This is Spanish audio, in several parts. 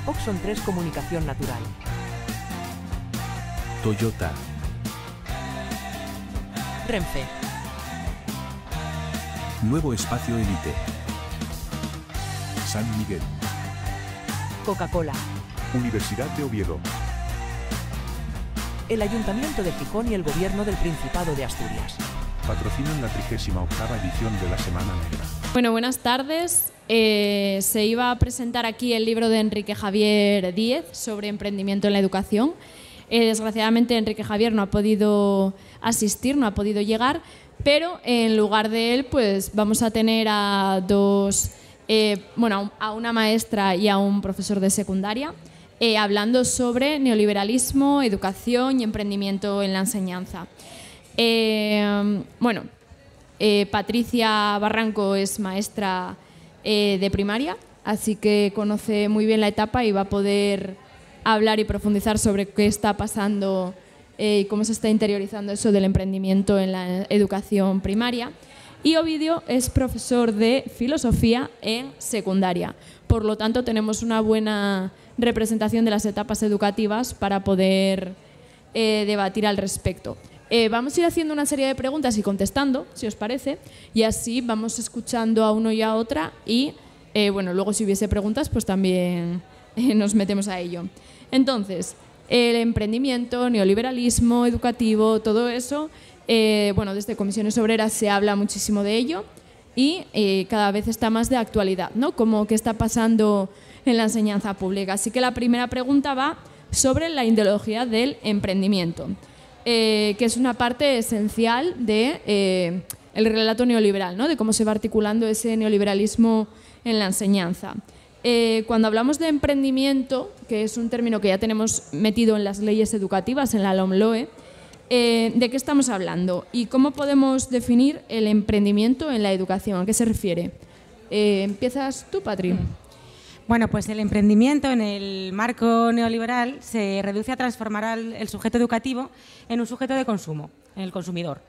Oxon 3 Comunicación Natural. Toyota. Renfe. Nuevo Espacio Elite. San Miguel. Coca-Cola. Universidad de Oviedo. El Ayuntamiento de Gijón y el Gobierno del Principado de Asturias. Patrocinan la 38ª edición de la Semana Negra. Bueno, buenas tardes. Se iba a presentar aquí el libro de Enrique Javier Díez sobre emprendimiento en la educación. Desgraciadamente Enrique Javier no ha podido asistir, no ha podido llegar, pero en lugar de él pues vamos a tener a a una maestra y a un profesor de secundaria hablando sobre neoliberalismo, educación y emprendimiento en la enseñanza. Patricia Barranco es maestra de primaria, así que conoce muy bien la etapa y va a poder hablar y profundizar sobre qué está pasando y cómo se está interiorizando eso del emprendimiento en la educación primaria. Y Ovidio es profesor de filosofía en secundaria. Por lo tanto, tenemos una buena representación de las etapas educativas para poder debatir al respecto. Vamos a ir haciendo una serie de preguntas y contestando, si os parece, y así vamos escuchando a uno y a otra y, luego si hubiese preguntas, pues también nos metemos a ello. Entonces, el emprendimiento, neoliberalismo educativo, todo eso, desde Comisiones Obreras se habla muchísimo de ello y cada vez está más de actualidad, ¿no? Como qué está pasando en la enseñanza pública. Así que la primera pregunta va sobre la ideología del emprendimiento. Que es una parte esencial de el relato neoliberal, ¿no? De cómo se va articulando ese neoliberalismo en la enseñanza. Cuando hablamos de emprendimiento, que es un término que ya tenemos metido en las leyes educativas, en la LOMLOE, ¿de qué estamos hablando? ¿Y cómo podemos definir el emprendimiento en la educación? ¿A qué se refiere? ¿Empiezas tú, Patri? Bueno, pues el emprendimiento en el marco neoliberal se reduce a transformar el sujeto educativo en un sujeto de consumo, en el consumidor.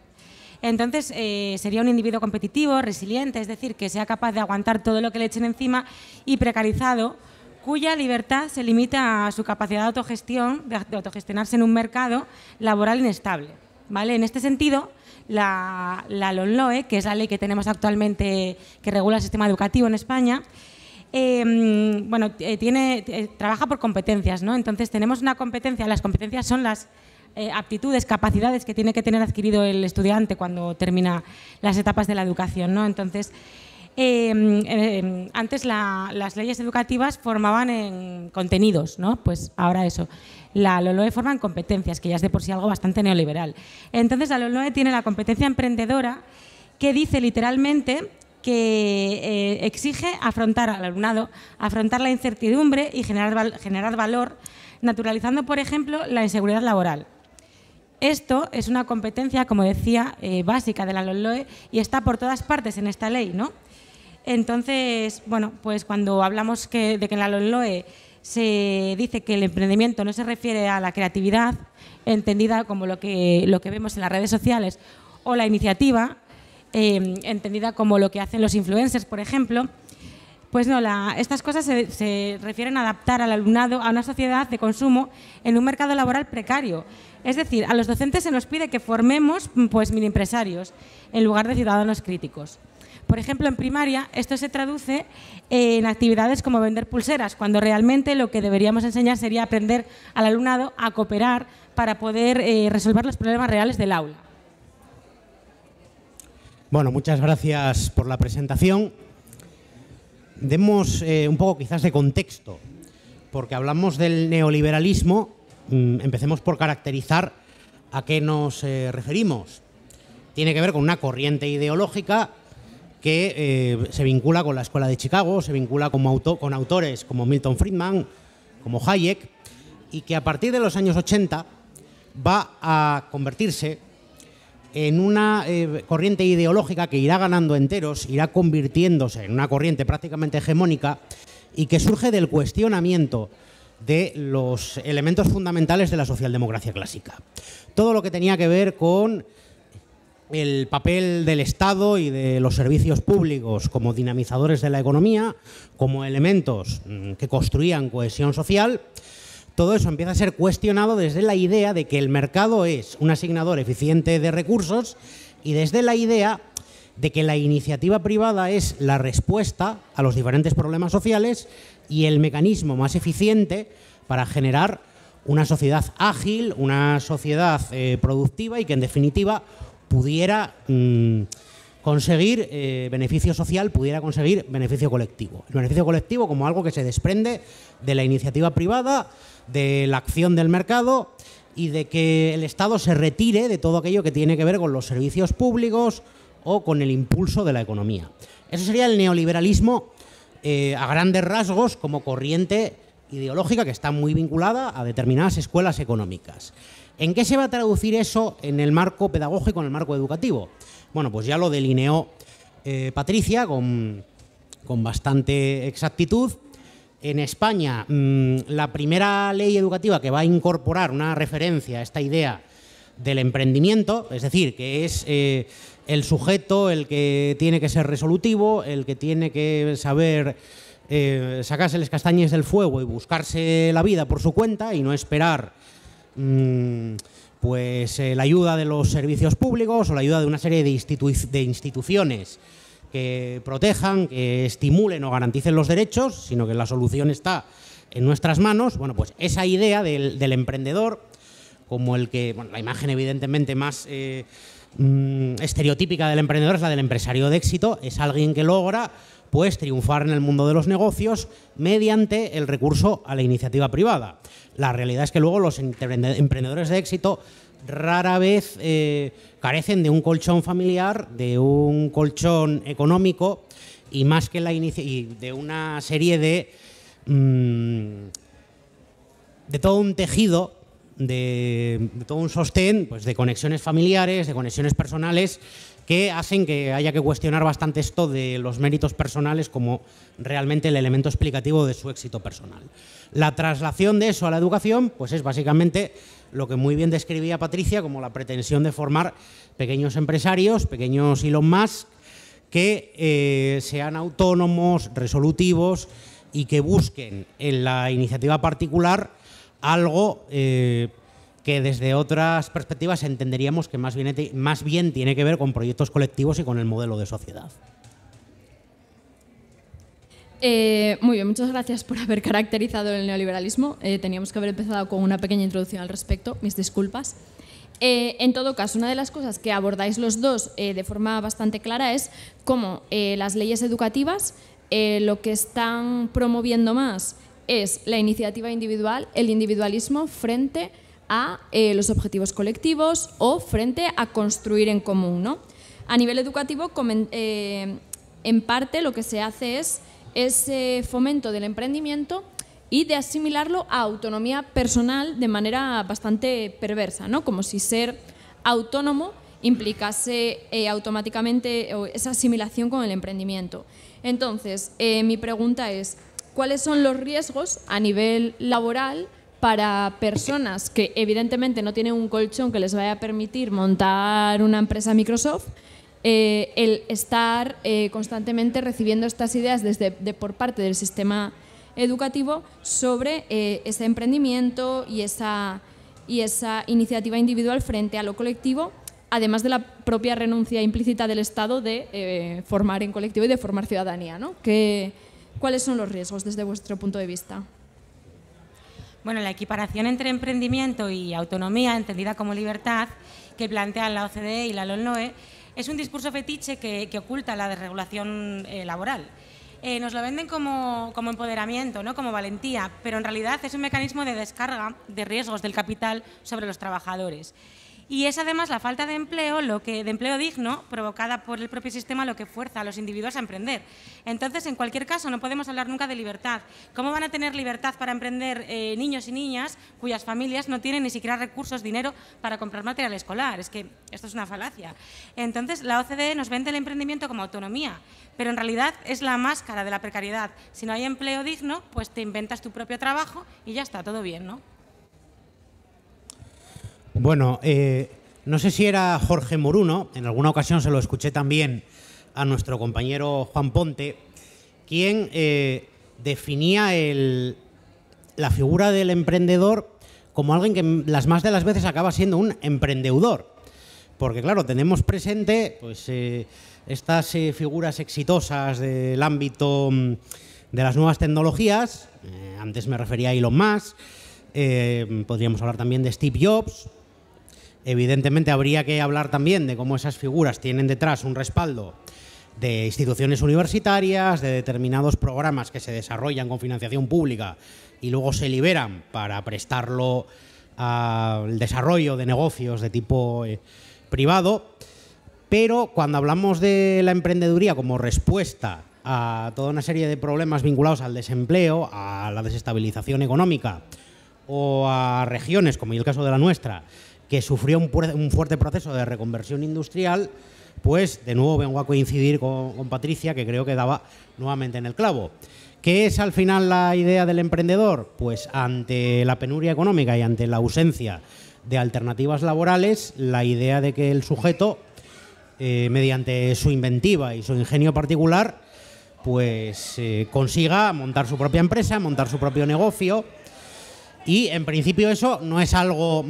Entonces, sería un individuo competitivo, resiliente, es decir, que sea capaz de aguantar todo lo que le echen encima y precarizado, cuya libertad se limita a su capacidad de autogestión, de autogestionarse en un mercado laboral inestable, ¿vale? En este sentido, la LOMLOE, que es la ley que tenemos actualmente que regula el sistema educativo en España, trabaja por competencias, ¿no? Entonces tenemos una competencia, las competencias son las aptitudes, capacidades que tiene que tener adquirido el estudiante cuando termina las etapas de la educación, ¿no? Entonces, antes las leyes educativas formaban en contenidos, ¿no? Pues ahora eso, la LOMLOE forma en competencias, que ya es de por sí algo bastante neoliberal. Entonces la LOMLOE tiene la competencia emprendedora que dice literalmente que exige afrontar al alumnado, afrontar la incertidumbre y generar valor, naturalizando, por ejemplo, la inseguridad laboral. Esto es una competencia, como decía, básica de la LOMLOE y está por todas partes en esta ley, ¿no? Entonces, pues cuando hablamos de que en la LOMLOE se dice que el emprendimiento no se refiere a la creatividad, entendida como lo que vemos en las redes sociales, o la iniciativa, entendida como lo que hacen los influencers, por ejemplo, pues no, estas cosas se refieren a adaptar al alumnado a una sociedad de consumo en un mercado laboral precario. Es decir, a los docentes se nos pide que formemos pues mini empresarios en lugar de ciudadanos críticos. Por ejemplo, en primaria esto se traduce en actividades como vender pulseras, cuando realmente lo que deberíamos enseñar sería aprender al alumnado a cooperar para poder resolver los problemas reales del aula. Bueno, muchas gracias por la presentación. Demos un poco quizás de contexto, porque hablamos del neoliberalismo, empecemos por caracterizar a qué nos referimos. Tiene que ver con una corriente ideológica que se vincula con la Escuela de Chicago, se vincula con autores como Milton Friedman, como Hayek, y que a partir de los años 80 va a convertirse en una corriente ideológica que irá ganando enteros, irá convirtiéndose en una corriente prácticamente hegemónica y que surge del cuestionamiento de los elementos fundamentales de la socialdemocracia clásica. Todo lo que tenía que ver con el papel del Estado y de los servicios públicos como dinamizadores de la economía, como elementos que construían cohesión social, todo eso empieza a ser cuestionado desde la idea de que el mercado es un asignador eficiente de recursos y desde la idea de que la iniciativa privada es la respuesta a los diferentes problemas sociales y el mecanismo más eficiente para generar una sociedad ágil, una sociedad productiva y que en definitiva pudiera conseguir beneficio social, pudiera conseguir beneficio colectivo. El beneficio colectivo como algo que se desprende de la iniciativa privada, de la acción del mercado y de que el Estado se retire de todo aquello que tiene que ver con los servicios públicos o con el impulso de la economía. Eso sería el neoliberalismo a grandes rasgos como corriente ideológica que está muy vinculada a determinadas escuelas económicas. ¿En qué se va a traducir eso en el marco pedagógico, en el marco educativo? Bueno, pues ya lo delineó Patricia con bastante exactitud. En España, la primera ley educativa que va a incorporar una referencia a esta idea del emprendimiento, es decir, que es el sujeto el que tiene que ser resolutivo, el que tiene que saber sacarse las castañas del fuego y buscarse la vida por su cuenta y no esperar la ayuda de los servicios públicos o la ayuda de una serie de instituciones que protejan, que estimulen o garanticen los derechos, sino que la solución está en nuestras manos. Bueno, pues esa idea del emprendedor como el que, bueno, la imagen evidentemente más estereotípica del emprendedor es la del empresario de éxito, es alguien que logra pues triunfar en el mundo de los negocios mediante el recurso a la iniciativa privada. La realidad es que luego los emprendedores de éxito rara vez carecen de un colchón familiar, de un colchón económico y más que y de una serie de todo un tejido, de todo un sostén, pues de conexiones familiares, de conexiones personales que hacen que haya que cuestionar bastante esto de los méritos personales como realmente el elemento explicativo de su éxito personal. La traslación de eso a la educación pues es básicamente lo que muy bien describía Patricia como la pretensión de formar pequeños empresarios, pequeños Elon Musk, que sean autónomos, resolutivos y que busquen en la iniciativa particular algo que desde otras perspectivas entenderíamos que más bien tiene que ver con proyectos colectivos y con el modelo de sociedad. Muy bien, muchas gracias por haber caracterizado el neoliberalismo. Teníamos que haber empezado con una pequeña introducción al respecto, mis disculpas. En todo caso, una de las cosas que abordáis los dos de forma bastante clara es cómo las leyes educativas lo que están promoviendo más es la iniciativa individual, el individualismo frente a los objetivos colectivos o frente a construir en común, ¿no? A nivel educativo, en parte lo que se hace es ese fomento del emprendimiento y de asimilarlo a autonomía personal de manera bastante perversa, ¿no? Como si ser autónomo implicase automáticamente esa asimilación con el emprendimiento. Entonces, mi pregunta es, ¿cuáles son los riesgos a nivel laboral para personas que evidentemente no tienen un colchón que les vaya a permitir montar una empresa Microsoft, el estar constantemente recibiendo estas ideas por parte del sistema educativo sobre ese emprendimiento y esa iniciativa individual frente a lo colectivo, además de la propia renuncia implícita del Estado de formar en colectivo y de formar ciudadanía, ¿no? ¿Cuáles son los riesgos desde vuestro punto de vista? Bueno, la equiparación entre emprendimiento y autonomía, entendida como libertad, que plantean la OCDE y la LOLNOE, es un discurso fetiche que oculta la desregulación laboral. Nos lo venden como empoderamiento, ¿no? Como valentía, pero en realidad es un mecanismo de descarga de riesgos del capital sobre los trabajadores. Y es además la falta de empleo digno provocada por el propio sistema lo que fuerza a los individuos a emprender. Entonces, en cualquier caso, no podemos hablar nunca de libertad. ¿Cómo van a tener libertad para emprender niños y niñas cuyas familias no tienen ni siquiera recursos, dinero para comprar material escolar? Es que esto es una falacia. Entonces, la OCDE nos vende el emprendimiento como autonomía, pero en realidad es la máscara de la precariedad. Si no hay empleo digno, pues te inventas tu propio trabajo y ya está, todo bien, ¿no? Bueno, No sé si era Jorge Moruno, en alguna ocasión se lo escuché también a nuestro compañero Juan Ponte, quien definía la figura del emprendedor como alguien que las más de las veces acaba siendo un emprendedor. Porque claro, tenemos presente pues, estas figuras exitosas del ámbito de las nuevas tecnologías. Antes me refería a Elon Musk, podríamos hablar también de Steve Jobs. Evidentemente habría que hablar también de cómo esas figuras tienen detrás un respaldo de instituciones universitarias, de determinados programas que se desarrollan con financiación pública y luego se liberan para prestarlo al desarrollo de negocios de tipo privado. Pero cuando hablamos de la emprendeduría como respuesta a toda una serie de problemas vinculados al desempleo, a la desestabilización económica o a regiones, como en el caso de la nuestra, que sufrió un fuerte proceso de reconversión industrial, pues de nuevo vengo a coincidir con Patricia, que creo que daba nuevamente en el clavo. ¿Qué es al final la idea del emprendedor? Pues ante la penuria económica y ante la ausencia de alternativas laborales, la idea de que el sujeto, mediante su inventiva y su ingenio particular, pues consiga montar su propia empresa, montar su propio negocio. Y en principio eso no es algo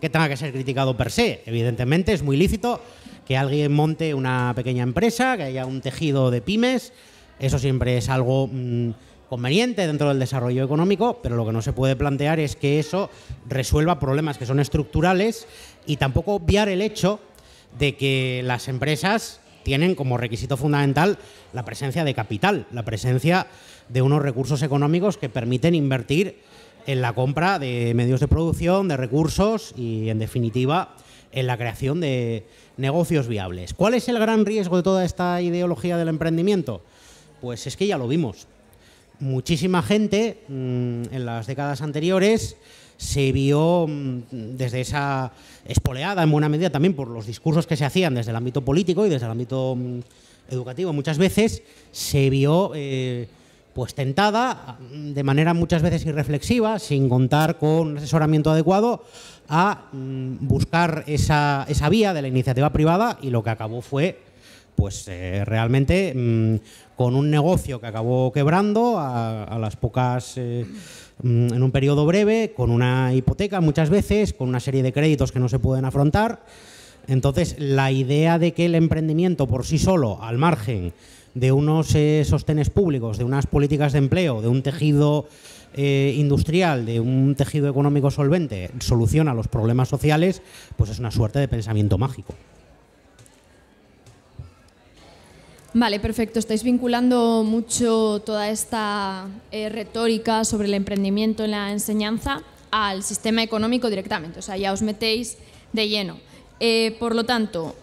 que tenga que ser criticado per se. Evidentemente es muy lícito que alguien monte una pequeña empresa, que haya un tejido de pymes. Eso siempre es algo conveniente dentro del desarrollo económico, pero lo que no se puede plantear es que eso resuelva problemas que son estructurales y tampoco obviar el hecho de que las empresas tienen como requisito fundamental la presencia de capital, la presencia de unos recursos económicos que permiten invertir en la compra de medios de producción, de recursos y, en definitiva, en la creación de negocios viables. ¿Cuál es el gran riesgo de toda esta ideología del emprendimiento? Pues es que ya lo vimos. Muchísima gente en las décadas anteriores se vio desde esa espoleada, en buena medida también por los discursos que se hacían desde el ámbito político y desde el ámbito educativo. Muchas veces se vio pues tentada, de manera muchas veces irreflexiva, sin contar con un asesoramiento adecuado, a buscar esa vía de la iniciativa privada, y lo que acabó fue pues realmente con un negocio que acabó quebrando a las pocas, en un periodo breve, con una hipoteca muchas veces, con una serie de créditos que no se pueden afrontar. Entonces, la idea de que el emprendimiento por sí solo, al margen de unos sostenes públicos, de unas políticas de empleo, de un tejido industrial, de un tejido económico solvente, soluciona los problemas sociales, pues es una suerte de pensamiento mágico. Vale, perfecto. Estáis vinculando mucho toda esta retórica sobre el emprendimiento en la enseñanza al sistema económico directamente. O sea, ya os metéis de lleno. Por lo tanto,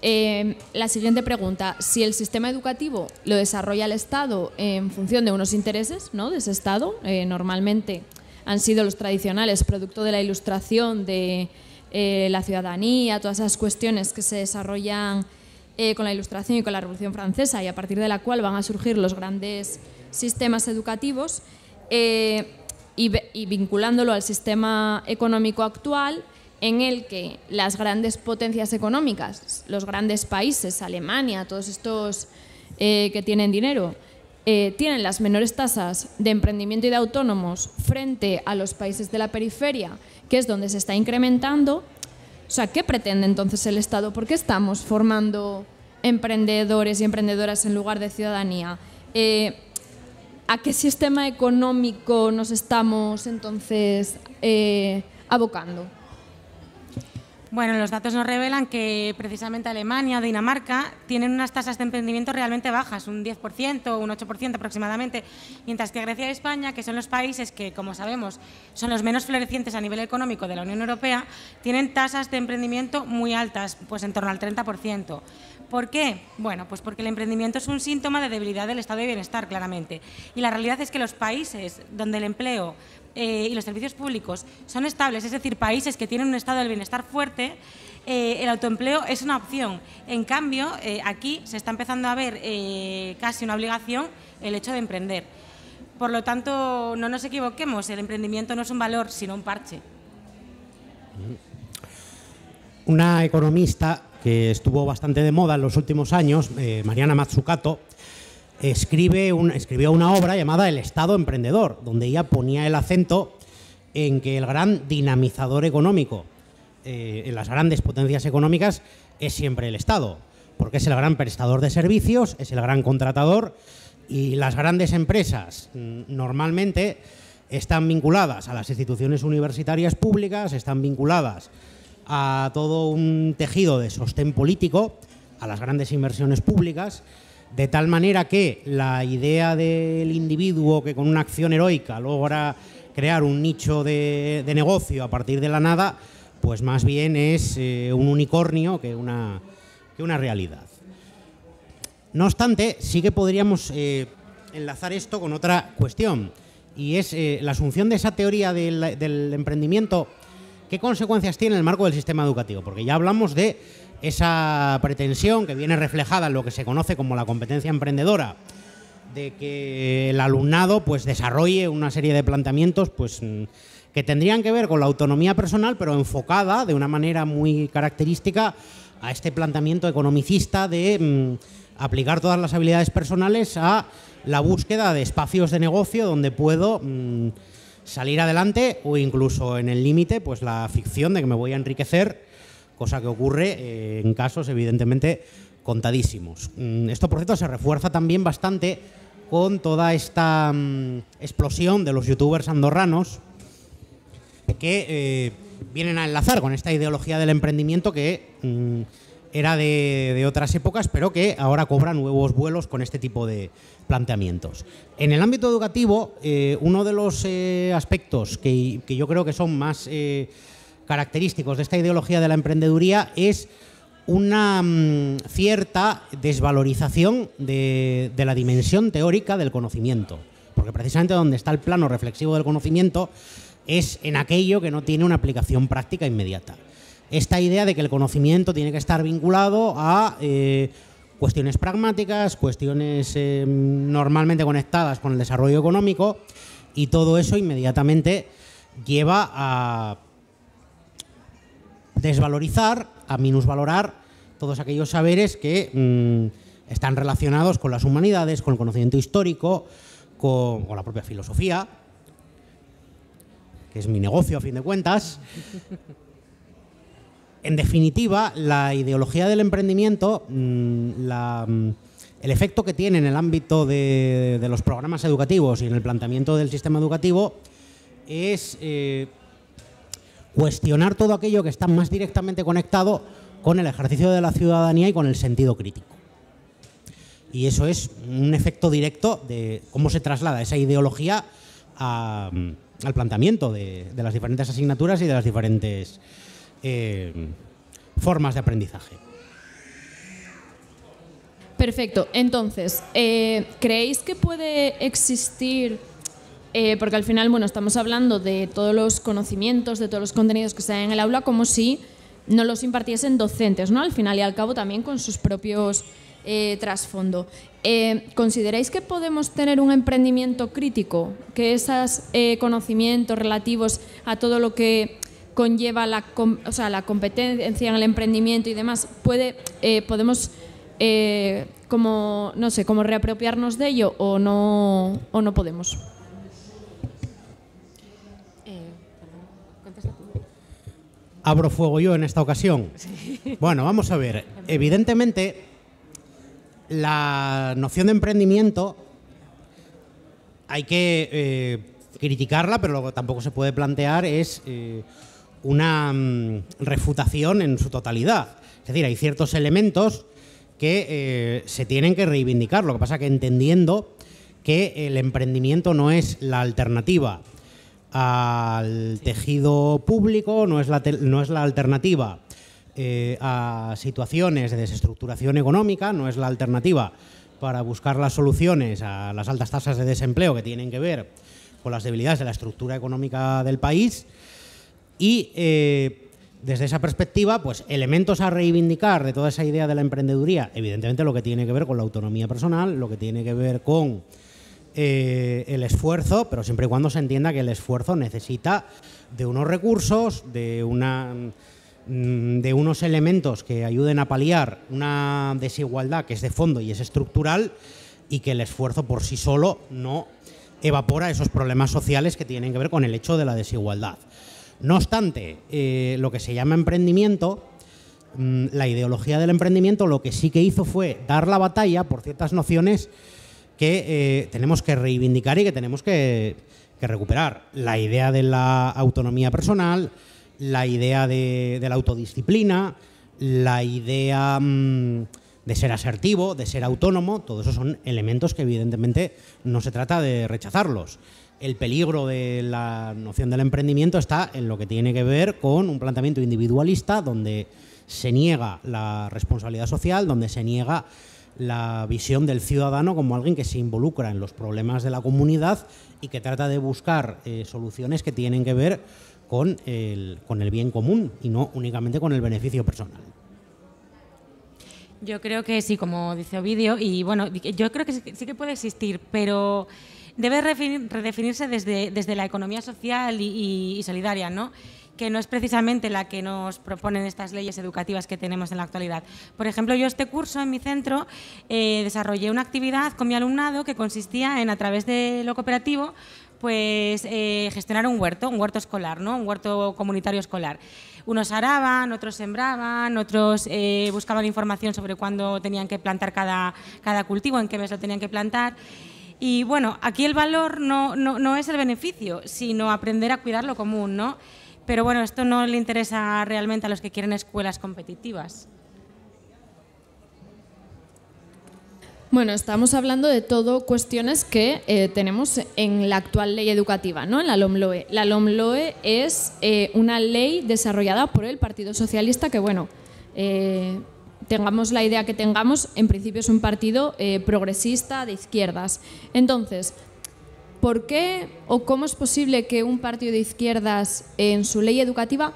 la siguiente pregunta: si el sistema educativo lo desarrolla el Estado en función de unos intereses, ¿no?, de ese Estado, normalmente han sido los tradicionales, producto de la Ilustración, de la ciudadanía, todas esas cuestiones que se desarrollan con la Ilustración y con la Revolución Francesa, y a partir de la cual van a surgir los grandes sistemas educativos, y vinculándolo al sistema económico actual, en el que las grandes potencias económicas, los grandes países, Alemania, todos estos que tienen dinero, tienen las menores tasas de emprendimiento y de autónomos frente a los países de la periferia, que es donde se está incrementando. O sea, ¿qué pretende entonces el Estado? ¿Por qué estamos formando emprendedores y emprendedoras en lugar de ciudadanía? ¿A qué sistema económico nos estamos entonces abocando? Bueno, los datos nos revelan que precisamente Alemania o Dinamarca tienen unas tasas de emprendimiento realmente bajas, un 10% o un 8% aproximadamente, mientras que Grecia y España, que son los países que, como sabemos, son los menos florecientes a nivel económico de la Unión Europea, tienen tasas de emprendimiento muy altas, pues en torno al 30%. ¿Por qué? Bueno, pues porque el emprendimiento es un síntoma de debilidad del estado de bienestar, claramente. Y la realidad es que los países donde el empleo y los servicios públicos son estables, es decir, países que tienen un estado del bienestar fuerte, el autoempleo es una opción. En cambio, aquí se está empezando a ver casi una obligación el hecho de emprender. Por lo tanto, no nos equivoquemos, el emprendimiento no es un valor, sino un parche. una economista que estuvo bastante de moda en los últimos años, Mariana Mazzucato, escribió una obra llamada El Estado Emprendedor, donde ella ponía el acento en que el gran dinamizador económico en las grandes potencias económicas es siempre el Estado, porque es el gran prestador de servicios, es el gran contratador, y las grandes empresas normalmente están vinculadas a las instituciones universitarias públicas, están vinculadas a todo un tejido de sostén político, a las grandes inversiones públicas, de tal manera que la idea del individuo que con una acción heroica logra crear un nicho de negocio a partir de la nada, pues más bien es un unicornio que una realidad. No obstante, sí que podríamos enlazar esto con otra cuestión, y es la asunción de esa teoría del emprendimiento. ¿Qué consecuencias tiene en el marco del sistema educativo? Porque ya hablamos de esa pretensión que viene reflejada en lo que se conoce como la competencia emprendedora, de que el alumnado pues desarrolle una serie de planteamientos pues que tendrían que ver con la autonomía personal, pero enfocada de una manera muy característica a este planteamiento economicista de aplicar todas las habilidades personales a la búsqueda de espacios de negocio donde puedo salir adelante, o incluso en el límite pues la ficción de que me voy a enriquecer, cosa que ocurre en casos evidentemente contadísimos. Esto, por cierto, se refuerza también bastante con toda esta explosión de los youtubers andorranos que vienen a enlazar con esta ideología del emprendimiento que era de otras épocas, pero que ahora cobra nuevos vuelos con este tipo de planteamientos. En el ámbito educativo, uno de los aspectos que yo creo que son más característicos de esta ideología de la emprendeduría es una cierta desvalorización de la dimensión teórica del conocimiento, porque precisamente donde está el plano reflexivo del conocimiento es en aquello que no tiene una aplicación práctica inmediata. Esta idea de que el conocimiento tiene que estar vinculado a cuestiones pragmáticas, cuestiones normalmente conectadas con el desarrollo económico, y todo eso inmediatamente lleva a desvalorizar, a minusvalorar todos aquellos saberes que están relacionados con las humanidades, con el conocimiento histórico, con la propia filosofía, que es mi negocio a fin de cuentas. En definitiva, la ideología del emprendimiento, el efecto que tiene en el ámbito de los programas educativos y en el planteamiento del sistema educativo es cuestionar todo aquello que está más directamente conectado con el ejercicio de la ciudadanía y con el sentido crítico. Y eso es un efecto directo de cómo se traslada esa ideología al planteamiento de las diferentes asignaturas y de las diferentes formas de aprendizaje. Perfecto. Entonces, ¿creéis que puede existir, porque al final, bueno, estamos hablando de todos los conocimientos, de todos los contenidos que se dan en el aula, como si no los impartiesen docentes, ¿no? Al final y al cabo también con sus propios trasfondo. ¿Consideráis que podemos tener un emprendimiento crítico? Que esos conocimientos relativos a todo lo que conlleva la competencia en el emprendimiento y demás, podemos como, no sé, como reapropiarnos de ello o no podemos? Abro fuego yo en esta ocasión. Sí. Bueno, vamos a ver. Evidentemente, la noción de emprendimiento hay que criticarla, pero lo que tampoco se puede plantear es una refutación en su totalidad. Es decir, hay ciertos elementos que se tienen que reivindicar. Lo que pasa que entendiendo que el emprendimiento no es la alternativa al tejido público, no es la alternativa a situaciones de desestructuración económica, no es la alternativa para buscar las soluciones a las altas tasas de desempleo que tienen que ver con las debilidades de la estructura económica del país. Y desde esa perspectiva, pues elementos a reivindicar de toda esa idea de la emprendeduría, evidentemente lo que tiene que ver con la autonomía personal, lo que tiene que ver con el esfuerzo, pero siempre y cuando se entienda que el esfuerzo necesita de unos recursos, de de unos elementos que ayuden a paliar una desigualdad que es de fondo y es estructural, y que el esfuerzo por sí solo no evapora esos problemas sociales que tienen que ver con el hecho de la desigualdad. No obstante, lo que se llama emprendimiento, la ideología del emprendimiento lo que sí que hizo fue dar la batalla por ciertas nociones que tenemos que reivindicar y que tenemos que recuperar. La idea de la autonomía personal, la idea de la autodisciplina, la idea de ser asertivo, de ser autónomo, todo eso son elementos que evidentemente no se trata de rechazarlos. El peligro de la noción del emprendimiento está en lo que tiene que ver con un planteamiento individualista donde se niega la responsabilidad social, donde se niega la visión del ciudadano como alguien que se involucra en los problemas de la comunidad y que trata de buscar soluciones que tienen que ver con el bien común y no únicamente con el beneficio personal. Yo creo que sí, como dice Ovidio, y bueno, yo creo que sí que puede existir, pero debe redefinirse desde la economía social y solidaria, ¿no? Que no es precisamente la que nos proponen estas leyes educativas que tenemos en la actualidad. Por ejemplo, yo este curso en mi centro desarrollé una actividad con mi alumnado que consistía en, a través de lo cooperativo, pues gestionar un huerto escolar, ¿no? Un huerto comunitario escolar. Unos araban, otros sembraban, otros buscaban información sobre cuándo tenían que plantar cada cultivo, en qué mes lo tenían que plantar. Y bueno, aquí el valor no es el beneficio, sino aprender a cuidar lo común, ¿no? Pero bueno, esto no le interesa realmente a los que quieren escuelas competitivas. Bueno, estamos hablando de todo cuestiones que tenemos en la actual ley educativa, ¿no? En la LOMLOE. La LOMLOE es una ley desarrollada por el Partido Socialista que, bueno, tengamos la idea que tengamos, en principio es un partido progresista de izquierdas. Entonces, ¿por qué o cómo es posible que un partido de izquierdas en su ley educativa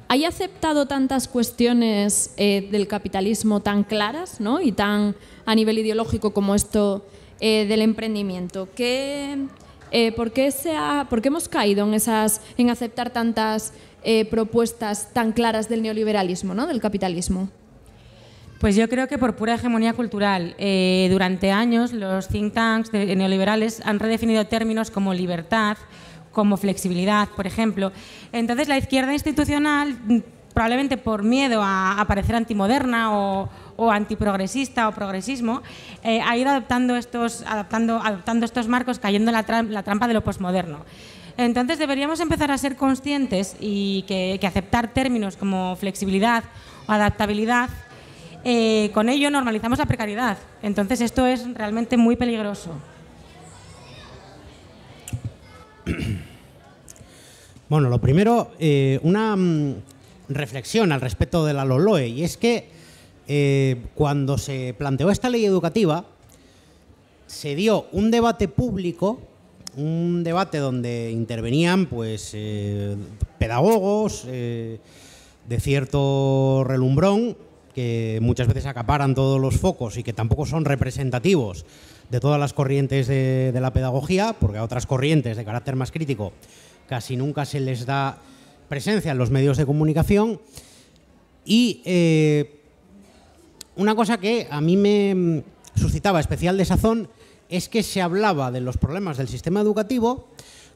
haya aceptado tantas cuestiones del capitalismo tan claras, ¿no? Y tan a nivel ideológico como esto del emprendimiento? ¿Por qué hemos caído en aceptar tantas propuestas tan claras del neoliberalismo, ¿no? Del capitalismo? Pues yo creo que por pura hegemonía cultural. Durante años los think tanks neoliberales han redefinido términos como libertad, como flexibilidad, por ejemplo. Entonces la izquierda institucional, probablemente por miedo a parecer antimoderna o antiprogresista o progresismo, ha ido adoptando estos marcos, cayendo en la trampa de lo posmoderno. Entonces deberíamos empezar a ser conscientes y que aceptar términos como flexibilidad o adaptabilidad, con ello normalizamos la precariedad. Entonces esto es realmente muy peligroso. Bueno, lo primero, una reflexión al respecto de la LOMLOE, y es que cuando se planteó esta ley educativa se dio un debate público, un debate donde intervenían pues pedagogos de cierto relumbrón que muchas veces acaparan todos los focos y que tampoco son representativos de todas las corrientes de la pedagogía, porque a otras corrientes de carácter más crítico casi nunca se les da presencia en los medios de comunicación. Y una cosa que a mí me suscitaba especial desazón es que se hablaba de los problemas del sistema educativo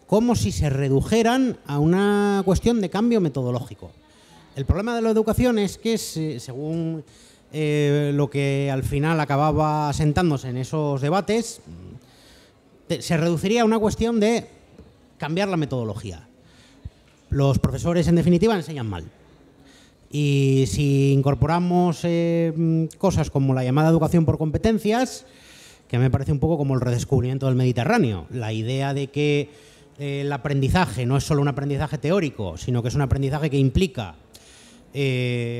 como si se redujeran a una cuestión de cambio metodológico. El problema de la educación es que, según lo que al final acababa asentándose en esos debates, se reduciría a una cuestión de cambiar la metodología. Los profesores, en definitiva, enseñan mal. Y si incorporamos cosas como la llamada educación por competencias, que me parece un poco como el redescubrimiento del Mediterráneo, la idea de que el aprendizaje no es solo un aprendizaje teórico, sino que es un aprendizaje que implica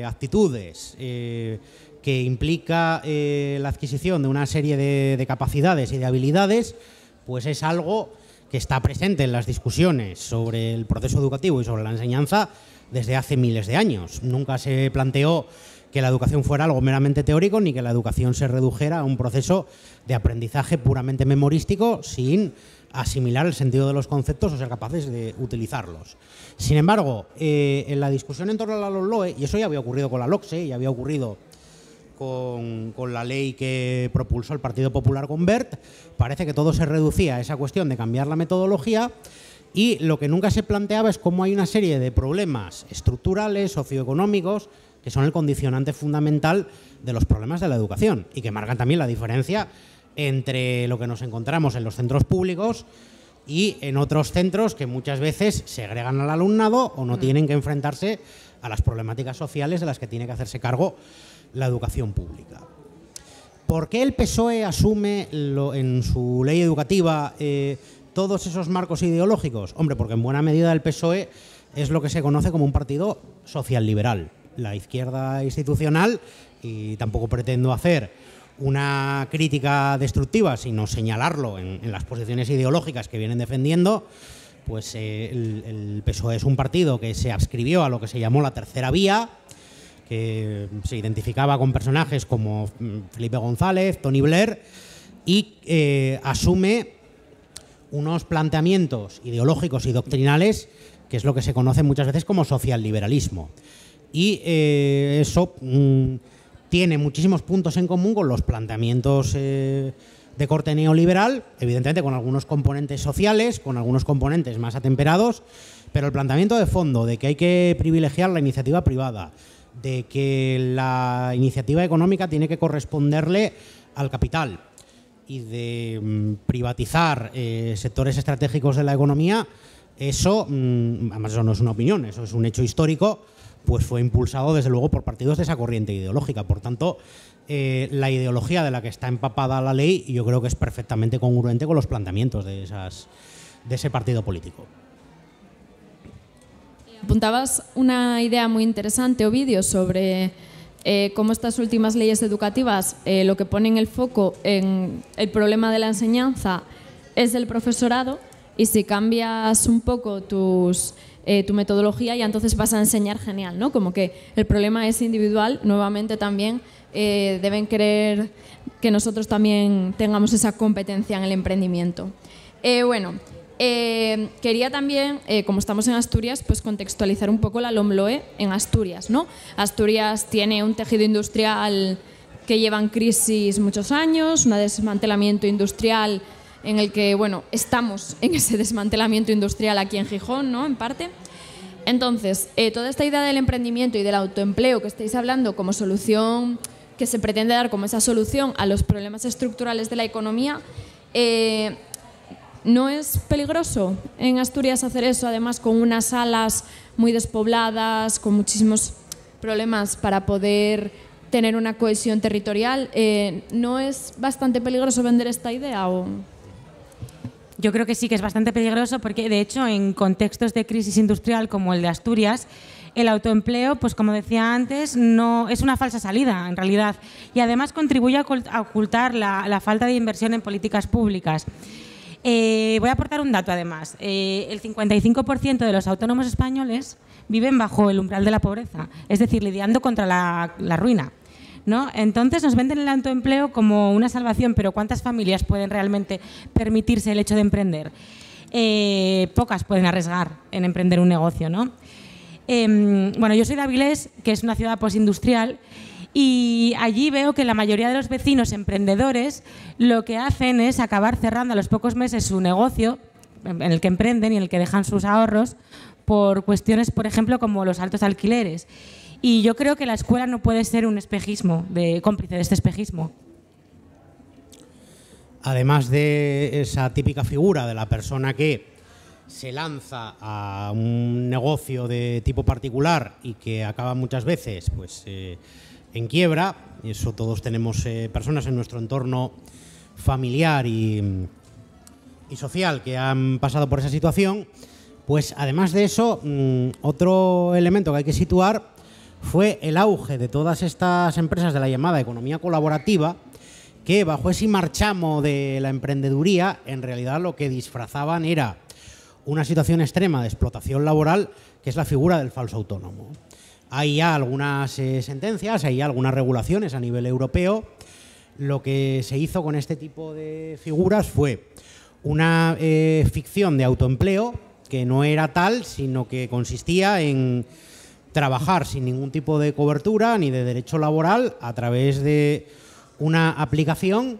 actitudes, que implica la adquisición de una serie de capacidades y de habilidades, pues es algo que está presente en las discusiones sobre el proceso educativo y sobre la enseñanza desde hace miles de años. Nunca se planteó que la educación fuera algo meramente teórico, ni que la educación se redujera a un proceso de aprendizaje puramente memorístico sin asimilar el sentido de los conceptos o ser capaces de utilizarlos. Sin embargo, en la discusión en torno a la LOMLOE, y eso ya había ocurrido con la LOCSE, ya había ocurrido con la ley que propulsó el Partido Popular con Wert, parece que todo se reducía a esa cuestión de cambiar la metodología, y lo que nunca se planteaba es cómo hay una serie de problemas estructurales, socioeconómicos, que son el condicionante fundamental de los problemas de la educación y que marcan también la diferencia entre lo que nos encontramos en los centros públicos y en otros centros que muchas veces segregan al alumnado o no tienen que enfrentarse a las problemáticas sociales de las que tiene que hacerse cargo la educación pública. ¿Por qué el PSOE asume en su ley educativa todos esos marcos ideológicos? Hombre, porque en buena medida el PSOE es lo que se conoce como un partido social-liberal. La izquierda institucional, y tampoco pretendo hacer una crítica destructiva, sino señalarlo en las posiciones ideológicas que vienen defendiendo, pues el PSOE es un partido que se adscribió a lo que se llamó la tercera vía, que se identificaba con personajes como Felipe González, Tony Blair, y asume unos planteamientos ideológicos y doctrinales que es lo que se conoce muchas veces como socialliberalismo. Y eso tiene muchísimos puntos en común con los planteamientos de corte neoliberal, evidentemente con algunos componentes sociales, con algunos componentes más atemperados, pero el planteamiento de fondo de que hay que privilegiar la iniciativa privada, de que la iniciativa económica tiene que corresponderle al capital y de privatizar sectores estratégicos de la economía, eso, además eso no es una opinión, eso es un hecho histórico, pues fue impulsado desde luego por partidos de esa corriente ideológica. Por tanto, la ideología de la que está empapada la ley yo creo que es perfectamente congruente con los planteamientos de ese partido político. Apuntabas una idea muy interesante, Ovidio, sobre cómo estas últimas leyes educativas lo que ponen el foco en el problema de la enseñanza es el profesorado, y si cambias un poco tu metodología ya entonces vas a enseñar genial, ¿no? Como que el problema es individual. Nuevamente también deben querer que nosotros también tengamos esa competencia en el emprendimiento. Quería también, como estamos en Asturias, pues contextualizar un poco la LOMLOE en Asturias, ¿no? Asturias tiene un tejido industrial que lleva en crisis muchos años, un desmantelamiento industrial en el que, bueno, estamos en ese desmantelamiento industrial aquí en Gijón, ¿no? En parte. Entonces, toda esta idea del emprendimiento y del autoempleo que estáis hablando como solución, que se pretende dar como esa solución a los problemas estructurales de la economía, ¿no es peligroso en Asturias hacer eso, además con unas salas muy despobladas, con muchísimos problemas para poder tener una cohesión territorial? ¿No es bastante peligroso vender esta idea? Yo creo que sí que es bastante peligroso porque, de hecho, en contextos de crisis industrial como el de Asturias, el autoempleo, pues como decía antes, no es una falsa salida, en realidad, y además contribuye a ocultar la falta de inversión en políticas públicas. Voy a aportar un dato, además. El 55% de los autónomos españoles viven bajo el umbral de la pobreza, es decir, lidiando contra la ruina, ¿no? Entonces nos venden el autoempleo como una salvación, pero ¿cuántas familias pueden realmente permitirse el hecho de emprender? Pocas pueden arriesgar en emprender un negocio, ¿no? Bueno, yo soy de Avilés, que es una ciudad postindustrial, y allí veo que la mayoría de los vecinos emprendedores lo que hacen es acabar cerrando a los pocos meses su negocio en el que emprenden y en el que dejan sus ahorros por cuestiones, por ejemplo, como los altos alquileres. Y yo creo que la escuela no puede ser un espejismo, cómplice de este espejismo. Además de esa típica figura de la persona que se lanza a un negocio de tipo particular y que acaba muchas veces pues, en quiebra, y eso todos tenemos personas en nuestro entorno familiar y social que han pasado por esa situación, pues además de eso, otro elemento que hay que situar fue el auge de todas estas empresas de la llamada economía colaborativa, que bajo ese marchamo de la emprendeduría en realidad lo que disfrazaban era una situación extrema de explotación laboral, que es la figura del falso autónomo. Hay ya algunas sentencias, hay ya algunas regulaciones a nivel europeo. Lo que se hizo con este tipo de figuras fue una ficción de autoempleo que no era tal, sino que consistía en trabajar sin ningún tipo de cobertura ni de derecho laboral a través de una aplicación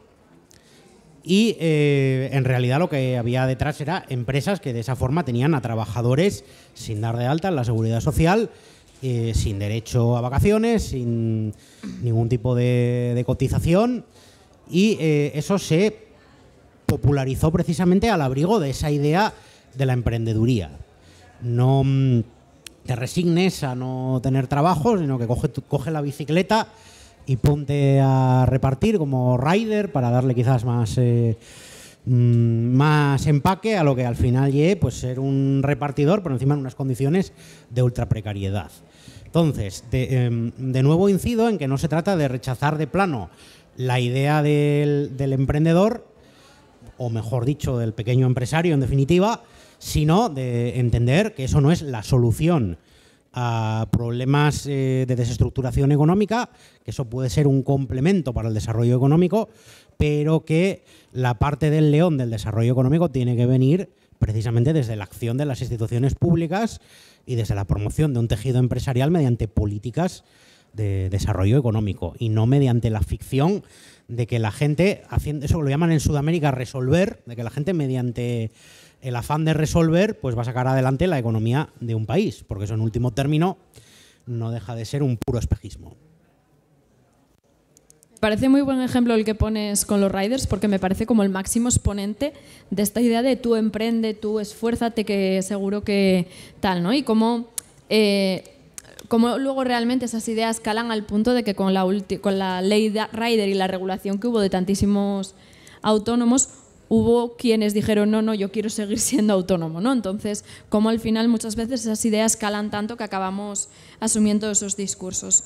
y en realidad lo que había detrás era empresas que de esa forma tenían a trabajadores sin dar de alta en la seguridad social, sin derecho a vacaciones, sin ningún tipo de cotización, y eso se popularizó precisamente al abrigo de esa idea de la emprendeduría. No te resignes a no tener trabajo, sino que coge la bicicleta y ponte a repartir como rider para darle quizás más empaque a lo que al final llegue pues ser un repartidor, pero encima en unas condiciones de ultra precariedad. Entonces, de nuevo incido en que no se trata de rechazar de plano la idea del emprendedor, o mejor dicho, del pequeño empresario en definitiva, sino de entender que eso no es la solución a problemas de desestructuración económica, que eso puede ser un complemento para el desarrollo económico, pero que la parte del león del desarrollo económico tiene que venir precisamente desde la acción de las instituciones públicas y desde la promoción de un tejido empresarial mediante políticas de desarrollo económico y no mediante la ficción de que la gente, haciendo eso lo llaman en Sudamérica resolver, de que la gente mediante el afán de resolver pues va a sacar adelante la economía de un país, porque eso en último término no deja de ser un puro espejismo. Me parece muy buen ejemplo el que pones con los riders, porque me parece como el máximo exponente de esta idea de tú emprende, tú esfuérzate, que seguro que tal, ¿no? Y cómo luego realmente esas ideas calan al punto de que con la ley rider y la regulación que hubo de tantísimos autónomos, hubo quienes dijeron, no, yo quiero seguir siendo autónomo, ¿no? Entonces, como al final muchas veces esas ideas calan tanto que acabamos asumiendo esos discursos.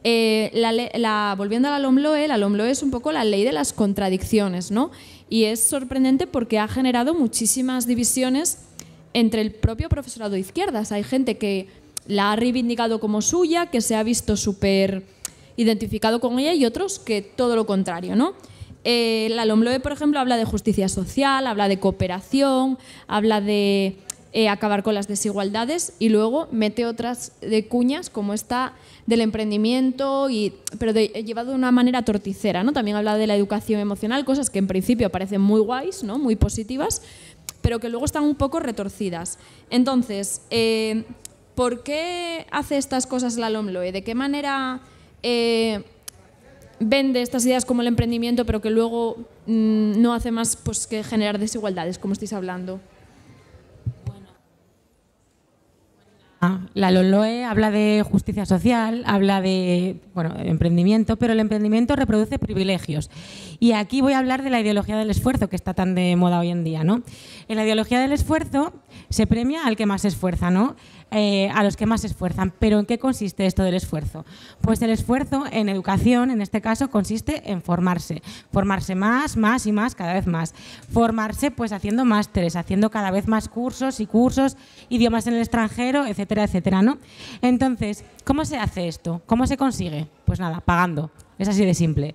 Volviendo a la LOMLOE es un poco la ley de las contradicciones, ¿no? Y es sorprendente porque ha generado muchísimas divisiones entre el propio profesorado de izquierdas. Hay gente que la ha reivindicado como suya, que se ha visto súper identificado con ella, y otros que todo lo contrario, ¿no? La LOMLOE, por ejemplo, habla de justicia social, habla de cooperación, habla de acabar con las desigualdades, y luego mete otras de cuñas como esta del emprendimiento, pero llevado de una manera torticera, ¿no? También habla de la educación emocional, cosas que en principio parecen muy guays, ¿no? Muy positivas, pero que luego están un poco retorcidas. Entonces, ¿por qué hace estas cosas la LOMLOE? ¿De qué manera vende estas ideas como el emprendimiento, pero que luego no hace más pues, que generar desigualdades, como estáis hablando? La LOMLOE habla de justicia social, habla de emprendimiento, pero el emprendimiento reproduce privilegios. Y aquí voy a hablar de la ideología del esfuerzo, que está tan de moda hoy en día, ¿no? En la ideología del esfuerzo se premia al que más se esfuerza, ¿no? A los que más se esfuerzan. ¿Pero en qué consiste esto del esfuerzo? Pues el esfuerzo en educación, en este caso, consiste en formarse. Formarse más y más, cada vez más. Formarse pues haciendo másteres, haciendo cada vez más cursos, idiomas en el extranjero, etcétera, etcétera, ¿no? Entonces, ¿cómo se hace esto? ¿Cómo se consigue? Pues nada, pagando. Es así de simple.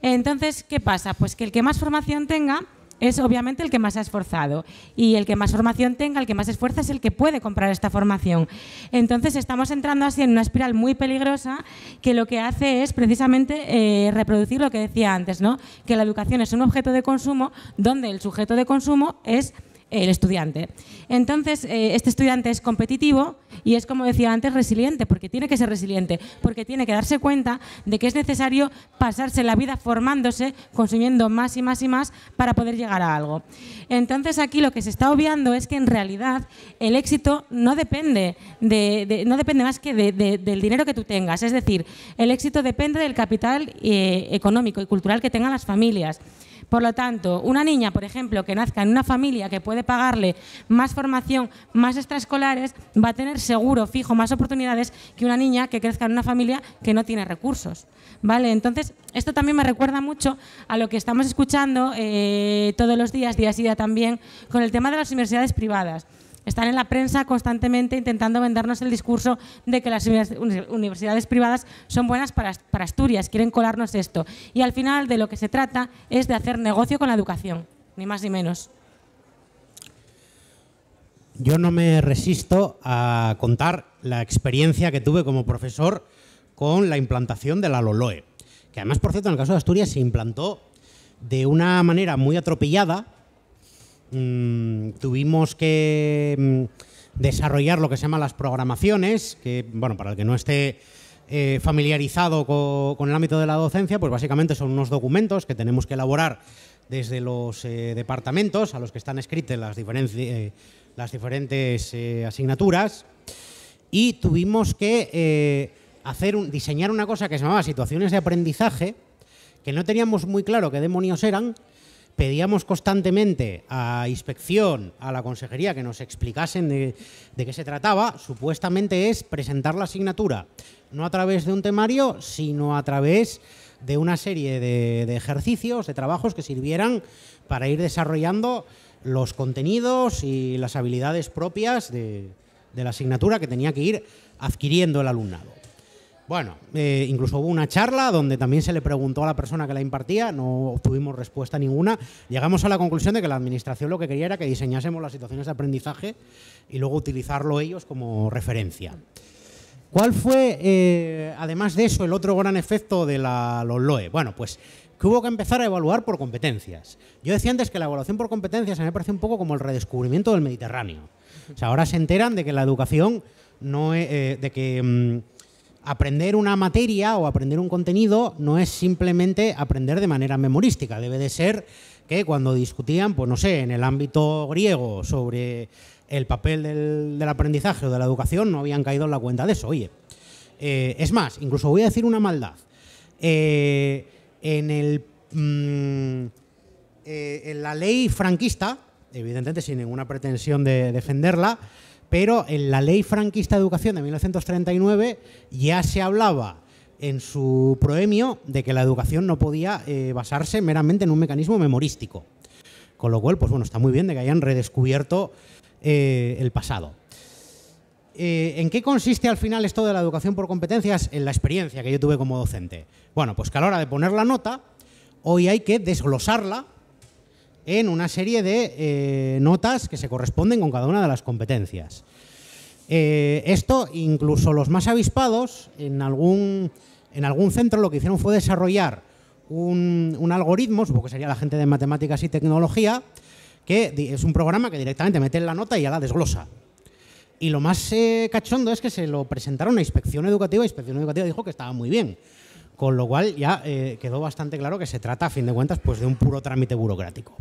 Entonces, ¿qué pasa? Pues que el que más formación tenga es obviamente el que más se ha esforzado, y el que más formación tenga, el que más se esfuerza, es el que puede comprar esta formación. Entonces estamos entrando así en una espiral muy peligrosa que lo que hace es precisamente reproducir lo que decía antes, ¿no? Que la educación es un objeto de consumo donde el sujeto de consumo es el estudiante. Entonces, este estudiante es competitivo y es, como decía antes, resiliente, porque tiene que ser resiliente, porque tiene que darse cuenta de que es necesario pasarse la vida formándose, consumiendo más y más y más para poder llegar a algo. Entonces, aquí lo que se está obviando es que en realidad el éxito no depende más que del dinero que tú tengas. Es decir, el éxito depende del capital económico y cultural que tengan las familias. Por lo tanto, una niña, por ejemplo, que nazca en una familia que puede pagarle más formación, más extraescolares, va a tener seguro, fijo, más oportunidades que una niña que crezca en una familia que no tiene recursos, ¿vale? Entonces, esto también me recuerda mucho a lo que estamos escuchando todos los días, día sí día también, con el tema de las universidades privadas. Están en la prensa constantemente intentando vendernos el discurso de que las universidades privadas son buenas para Asturias, quieren colarnos esto. Y al final de lo que se trata es de hacer negocio con la educación, ni más ni menos. yo no me resisto a contar la experiencia que tuve como profesor con la implantación de la LOLOE, que además, por cierto, en el caso de Asturias se implantó de una manera muy atropellada. Tuvimos que desarrollar lo que se llama las programaciones, que, bueno, para el que no esté familiarizado con el ámbito de la docencia, pues básicamente son unos documentos que tenemos que elaborar desde los departamentos a los que están escritas las diferentes asignaturas, y tuvimos que diseñar una cosa que se llamaba situaciones de aprendizaje, que no teníamos muy claro qué demonios eran. Pedíamos constantemente a inspección, a la consejería, que nos explicasen de qué se trataba. Supuestamente es presentar la asignatura no a través de un temario, sino a través de una serie de ejercicios, de trabajos que sirvieran para ir desarrollando los contenidos y las habilidades propias de la asignatura que tenía que ir adquiriendo el alumnado. Bueno, incluso hubo una charla donde también se le preguntó a la persona que la impartía, no obtuvimos respuesta ninguna. Llegamos a la conclusión de que la administración lo que quería era que diseñásemos las situaciones de aprendizaje y luego utilizarlo ellos como referencia. ¿Cuál fue, además de eso, el otro gran efecto de la LOLOE? Bueno, pues que hubo que empezar a evaluar por competencias. Yo decía antes que la evaluación por competencias a mí me parece un poco como el redescubrimiento del Mediterráneo. O sea, ahora se enteran de que la educación no es, aprender una materia o aprender un contenido no es simplemente aprender de manera memorística. Debe de ser que cuando discutían, pues no sé, en el ámbito griego sobre el papel del aprendizaje o de la educación, no habían caído en la cuenta de eso. Oye, es más, incluso voy a decir una maldad. En la ley franquista, evidentemente sin ninguna pretensión de defenderla, pero en la Ley Franquista de Educación de 1939 ya se hablaba en su proemio de que la educación no podía basarse meramente en un mecanismo memorístico. Con lo cual, pues bueno, está muy bien de que hayan redescubierto el pasado. ¿En qué consiste al final esto de la educación por competencias? En la experiencia que yo tuve como docente. Bueno, pues que a la hora de poner la nota, hoy hay que desglosarla en una serie de notas que se corresponden con cada una de las competencias. Esto, incluso los más avispados, en algún centro lo que hicieron fue desarrollar un algoritmo, supongo que sería la gente de matemáticas y tecnología, que es un programa que directamente mete en la nota y ya la desglosa. Y lo más cachondo es que se lo presentaron a Inspección Educativa, y Inspección Educativa dijo que estaba muy bien. Con lo cual ya quedó bastante claro que se trata, a fin de cuentas, pues de un puro trámite burocrático.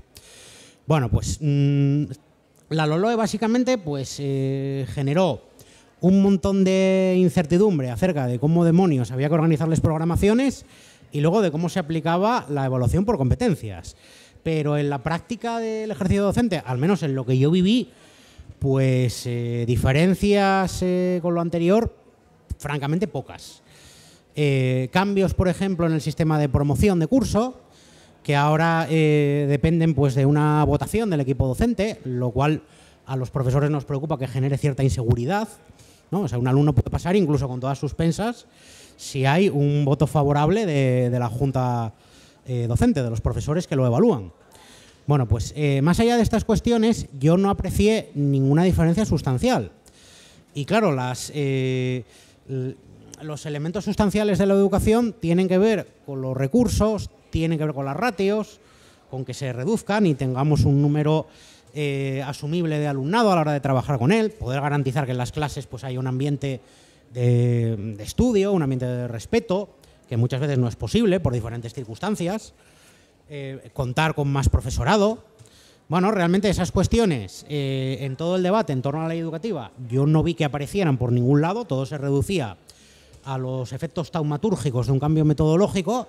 Bueno, pues la LOLOE básicamente pues, generó un montón de incertidumbre acerca de cómo demonios había que organizarles programaciones y luego de cómo se aplicaba la evaluación por competencias. Pero en la práctica del ejercicio docente, al menos en lo que yo viví, pues diferencias con lo anterior, francamente pocas. Cambios, por ejemplo, en el sistema de promoción de curso, que ahora dependen pues, de una votación del equipo docente, lo cual a los profesores nos preocupa que genere cierta inseguridad, ¿no? O sea, un alumno puede pasar incluso con todas suspensas si hay un voto favorable de la junta docente, de los profesores que lo evalúan. Bueno, pues más allá de estas cuestiones, yo no aprecié ninguna diferencia sustancial. Y claro, los elementos sustanciales de la educación tienen que ver con los recursos, tienen que ver con las ratios, con que se reduzcan y tengamos un número asumible de alumnado a la hora de trabajar con él, poder garantizar que en las clases pues, haya un ambiente de estudio, un ambiente de respeto, que muchas veces no es posible por diferentes circunstancias, contar con más profesorado. Bueno, realmente esas cuestiones en todo el debate en torno a la ley educativa yo no vi que aparecieran por ningún lado, todo se reducía a los efectos taumatúrgicos de un cambio metodológico.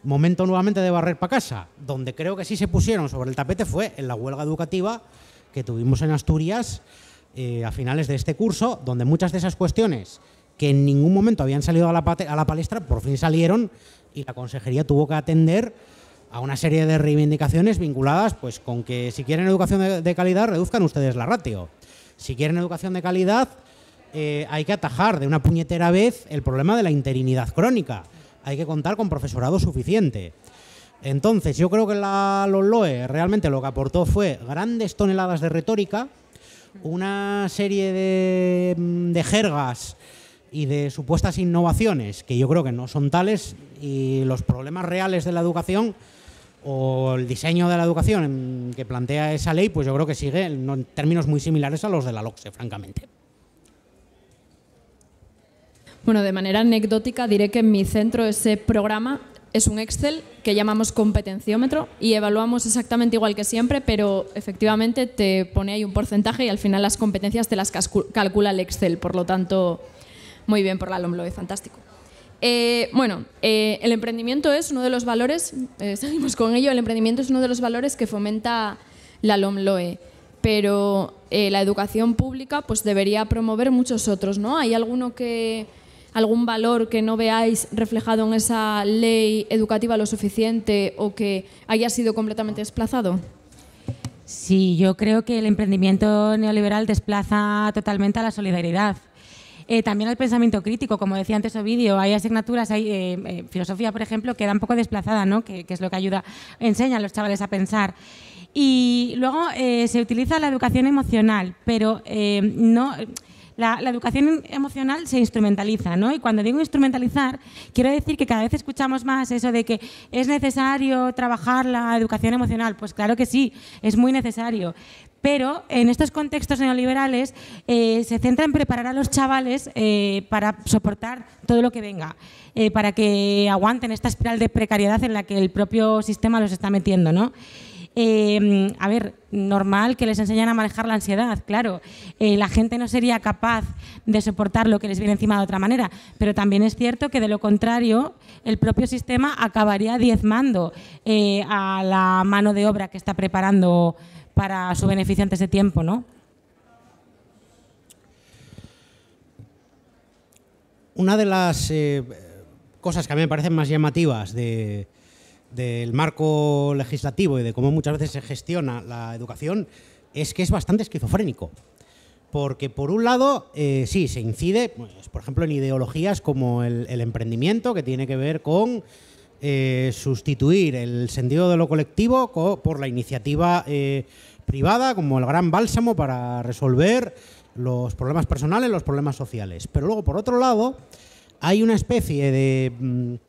Momento nuevamente de barrer para casa. Donde creo que sí se pusieron sobre el tapete fue en la huelga educativa que tuvimos en Asturias a finales de este curso, donde muchas de esas cuestiones que en ningún momento habían salido a la palestra, por fin salieron y la consejería tuvo que atender a una serie de reivindicaciones vinculadas pues, con que si quieren educación de calidad, reduzcan ustedes la ratio. Si quieren educación de calidad, hay que atajar de una puñetera vez el problema de la interinidad crónica. Hay que contar con profesorado suficiente. Entonces, yo creo que la LOMLOE realmente lo que aportó fue grandes toneladas de retórica, una serie de jergas y de supuestas innovaciones que yo creo que no son tales, y los problemas reales de la educación o el diseño de la educación que plantea esa ley, pues yo creo que sigue en términos muy similares a los de la LOCSE, francamente. Bueno, de manera anecdótica diré que en mi centro ese programa es un Excel que llamamos competenciómetro y evaluamos exactamente igual que siempre, pero efectivamente te pone ahí un porcentaje y al final las competencias te las calcula el Excel, por lo tanto, muy bien por la LOMLOE, fantástico. El emprendimiento es uno de los valores, seguimos con ello, el emprendimiento es uno de los valores que fomenta la LOMLOE, pero la educación pública pues debería promover muchos otros, ¿no? ¿Hay algún valor que no veáis reflejado en esa ley educativa lo suficiente o que haya sido completamente desplazado? Sí, yo creo que el emprendimiento neoliberal desplaza totalmente a la solidaridad. También al pensamiento crítico, como decía antes Ovidio, hay asignaturas, hay filosofía, por ejemplo, que da un poco desplazada, ¿no? que es lo que enseña a los chavales a pensar. Y luego se utiliza la educación emocional, pero no... La educación emocional se instrumentaliza, ¿no? Y cuando digo instrumentalizar, quiero decir que cada vez escuchamos más eso de que es necesario trabajar la educación emocional. Pues claro que sí, es muy necesario. Pero en estos contextos neoliberales se centra en preparar a los chavales para soportar todo lo que venga, para que aguanten esta espiral de precariedad en la que el propio sistema los está metiendo, ¿no? A ver, normal que les enseñan a manejar la ansiedad, claro. La gente no sería capaz de soportar lo que les viene encima de otra manera, pero también es cierto que de lo contrario el propio sistema acabaría diezmando a la mano de obra que está preparando para su beneficio antes de tiempo, ¿no? Una de las cosas que a mí me parecen más llamativas del marco legislativo y de cómo muchas veces se gestiona la educación es que es bastante esquizofrénico. Porque, por un lado, sí, se incide, pues, por ejemplo, en ideologías como el emprendimiento, que tiene que ver con sustituir el sentido de lo colectivo por la iniciativa privada como el gran bálsamo para resolver los problemas personales, los problemas sociales. Pero luego, por otro lado, hay una especie de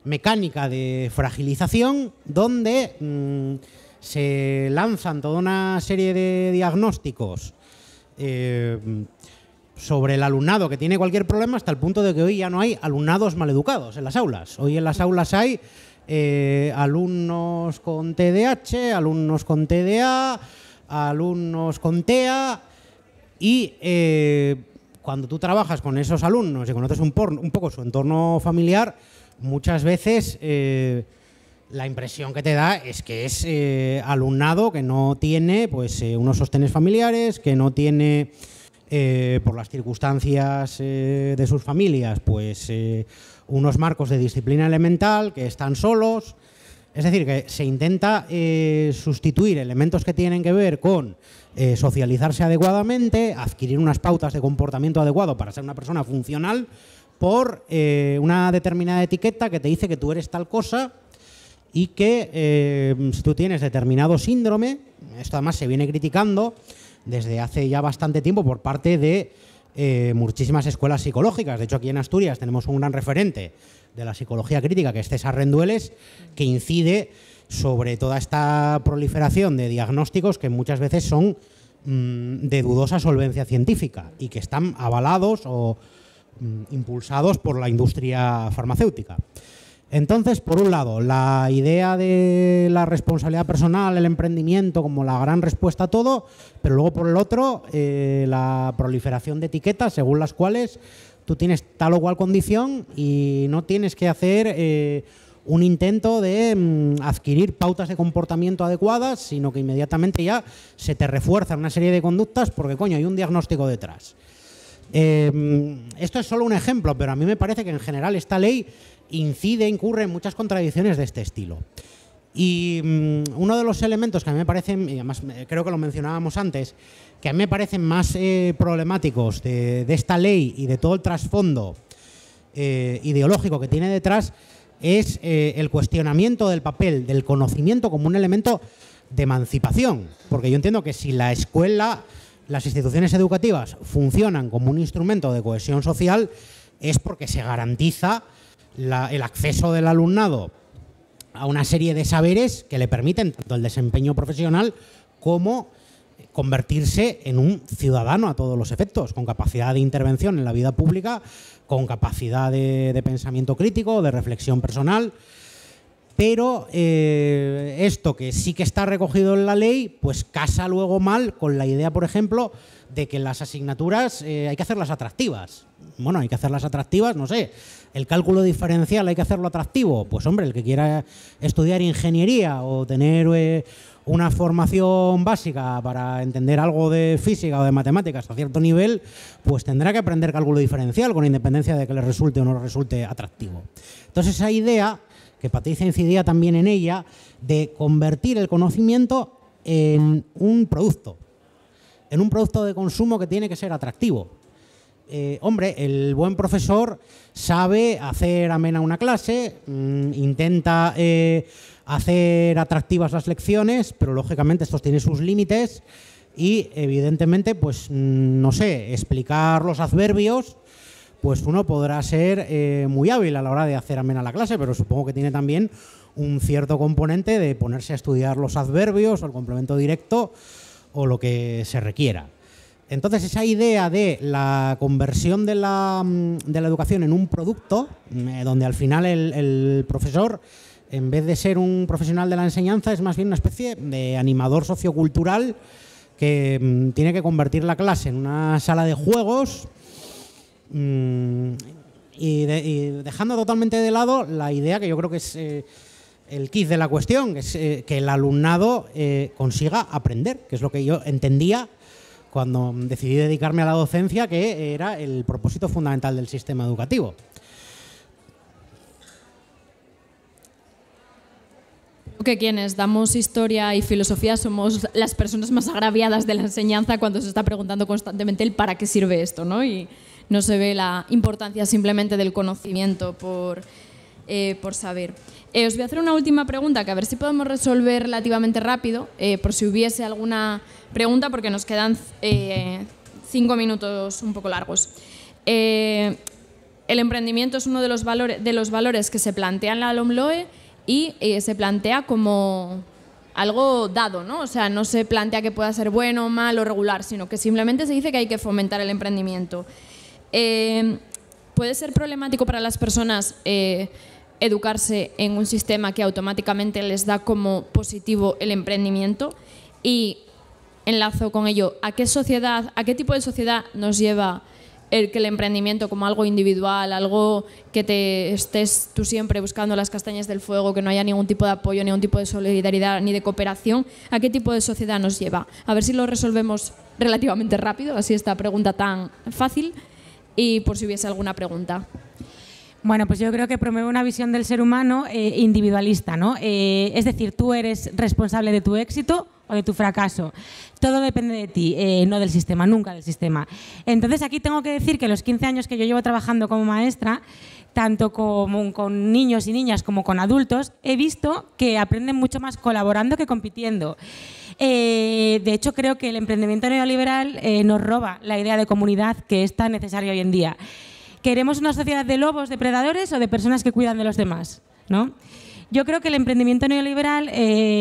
mecánica de fragilización donde se lanzan toda una serie de diagnósticos sobre el alumnado que tiene cualquier problema, hasta el punto de que hoy ya no hay alumnados maleducados en las aulas. Hoy en las aulas hay alumnos con TDAH, alumnos con TDA, alumnos con TEA, y cuando tú trabajas con esos alumnos y conoces un poco su entorno familiar, muchas veces la impresión que te da es que es alumnado que no tiene pues unos sostenes familiares, que no tiene por las circunstancias de sus familias pues unos marcos de disciplina elemental, que están solos. Es decir, que se intenta sustituir elementos que tienen que ver con socializarse adecuadamente, adquirir unas pautas de comportamiento adecuado para ser una persona funcional, por una determinada etiqueta que te dice que tú eres tal cosa y que si tú tienes determinado síndrome, esto además se viene criticando desde hace ya bastante tiempo por parte de muchísimas escuelas psicológicas. De hecho, aquí en Asturias tenemos un gran referente de la psicología crítica, que es César Rendueles, que incide sobre toda esta proliferación de diagnósticos que muchas veces son de dudosa solvencia científica y que están avalados o impulsados por la industria farmacéutica. Entonces, por un lado, la idea de la responsabilidad personal, el emprendimiento como la gran respuesta a todo, pero luego por el otro, la proliferación de etiquetas según las cuales tú tienes tal o cual condición y no tienes que hacer un intento de adquirir pautas de comportamiento adecuadas, sino que inmediatamente ya se te refuerza una serie de conductas porque, coño, hay un diagnóstico detrás. Esto es solo un ejemplo, pero a mí me parece que en general esta ley incurre en muchas contradicciones de este estilo. Y uno de los elementos que a mí me parecen, y además creo que lo mencionábamos antes, que a mí me parecen más problemáticos de esta ley y de todo el trasfondo ideológico que tiene detrás, es el cuestionamiento del papel del conocimiento como un elemento de emancipación. Porque yo entiendo que si la escuela, las instituciones educativas funcionan como un instrumento de cohesión social, es porque se garantiza el acceso del alumnado a una serie de saberes que le permiten tanto el desempeño profesional como convertirse en un ciudadano a todos los efectos, con capacidad de intervención en la vida pública, con capacidad de pensamiento crítico, de reflexión personal. Pero esto que sí que está recogido en la ley, pues casa luego mal con la idea, por ejemplo, de que las asignaturas hay que hacerlas atractivas. Bueno, hay que hacerlas atractivas, no sé. ¿El cálculo diferencial hay que hacerlo atractivo? Pues hombre, el que quiera estudiar ingeniería o tener una formación básica para entender algo de física o de matemáticas a cierto nivel, pues tendrá que aprender cálculo diferencial con independencia de que le resulte o no le resulte atractivo. Entonces esa idea, que Patricia incidía también en ella, de convertir el conocimiento en un producto de consumo que tiene que ser atractivo. Hombre, el buen profesor sabe hacer amena una clase, intenta hacer atractivas las lecciones, pero lógicamente esto tiene sus límites y evidentemente, pues no sé, explicar los adverbios, pues uno podrá ser muy hábil a la hora de hacer amena la clase, pero supongo que tiene también un cierto componente de ponerse a estudiar los adverbios o el complemento directo o lo que se requiera. Entonces, esa idea de la conversión de la educación en un producto, donde al final el profesor, en vez de ser un profesional de la enseñanza, es más bien una especie de animador sociocultural que tiene que convertir la clase en una sala de juegos y dejando totalmente de lado la idea que yo creo que es el quid de la cuestión, que es que el alumnado consiga aprender, que es lo que yo entendía cuando decidí dedicarme a la docencia, que era el propósito fundamental del sistema educativo. Que quienes damos historia y filosofía somos las personas más agraviadas de la enseñanza cuando se está preguntando constantemente el para qué sirve esto, ¿no? Y no se ve la importancia simplemente del conocimiento por saber. Os voy a hacer una última pregunta que a ver si podemos resolver relativamente rápido, por si hubiese alguna pregunta, porque nos quedan 5 minutos un poco largos. El emprendimiento es uno de los valores que se plantea en la LOMLOE y se plantea como algo dado, ¿no? O sea, no se plantea que pueda ser bueno, malo o regular, sino que simplemente se dice que hay que fomentar el emprendimiento. Puede ser problemático para las personas educarse en un sistema que automáticamente les da como positivo el emprendimiento, y enlazo con ello, ¿a qué tipo de sociedad nos lleva que el emprendimiento como algo individual, algo que te estés tú siempre buscando las castañas del fuego, que no haya ningún tipo de apoyo, ningún tipo de solidaridad ni de cooperación? ¿A qué tipo de sociedad nos lleva? A ver si lo resolvemos relativamente rápido, así esta pregunta tan fácil, y por si hubiese alguna pregunta. Bueno, pues yo creo que promueve una visión del ser humano individualista, ¿no? Es decir, tú eres responsable de tu éxito o de tu fracaso. Todo depende de ti, no del sistema, nunca del sistema. Entonces, aquí tengo que decir que los 15 años que yo llevo trabajando como maestra, tanto con niños y niñas como con adultos, he visto que aprenden mucho más colaborando que compitiendo. De hecho, creo que el emprendimiento neoliberal nos roba la idea de comunidad que es tan necesaria hoy en día. ¿Queremos una sociedad de lobos, depredadores o de personas que cuidan de los demás? ¿No? Yo creo que el emprendimiento neoliberal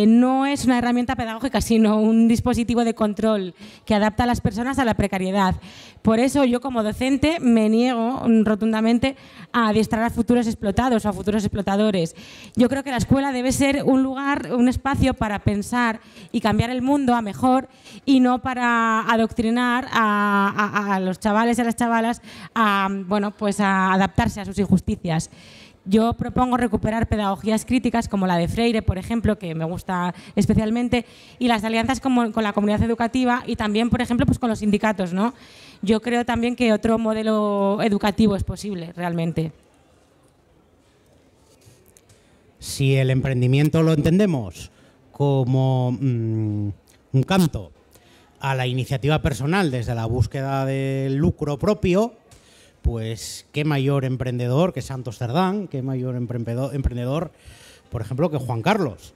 no es una herramienta pedagógica, sino un dispositivo de control que adapta a las personas a la precariedad. Por eso yo, como docente, me niego rotundamente a adiestrar a futuros explotados o a futuros explotadores. Yo creo que la escuela debe ser un lugar, un espacio para pensar y cambiar el mundo a mejor, y no para adoctrinar a los chavales y a las chavalas a adaptarse a sus injusticias. Yo propongo recuperar pedagogías críticas como la de Freire, por ejemplo, que me gusta especialmente, y las alianzas con la comunidad educativa y también, por ejemplo, pues con los sindicatos, ¿no? Yo creo también que otro modelo educativo es posible, realmente. Si el emprendimiento lo entendemos como un canto a la iniciativa personal desde la búsqueda del lucro propio, pues qué mayor emprendedor que Santos Cerdán, qué mayor emprendedor, por ejemplo, que Juan Carlos.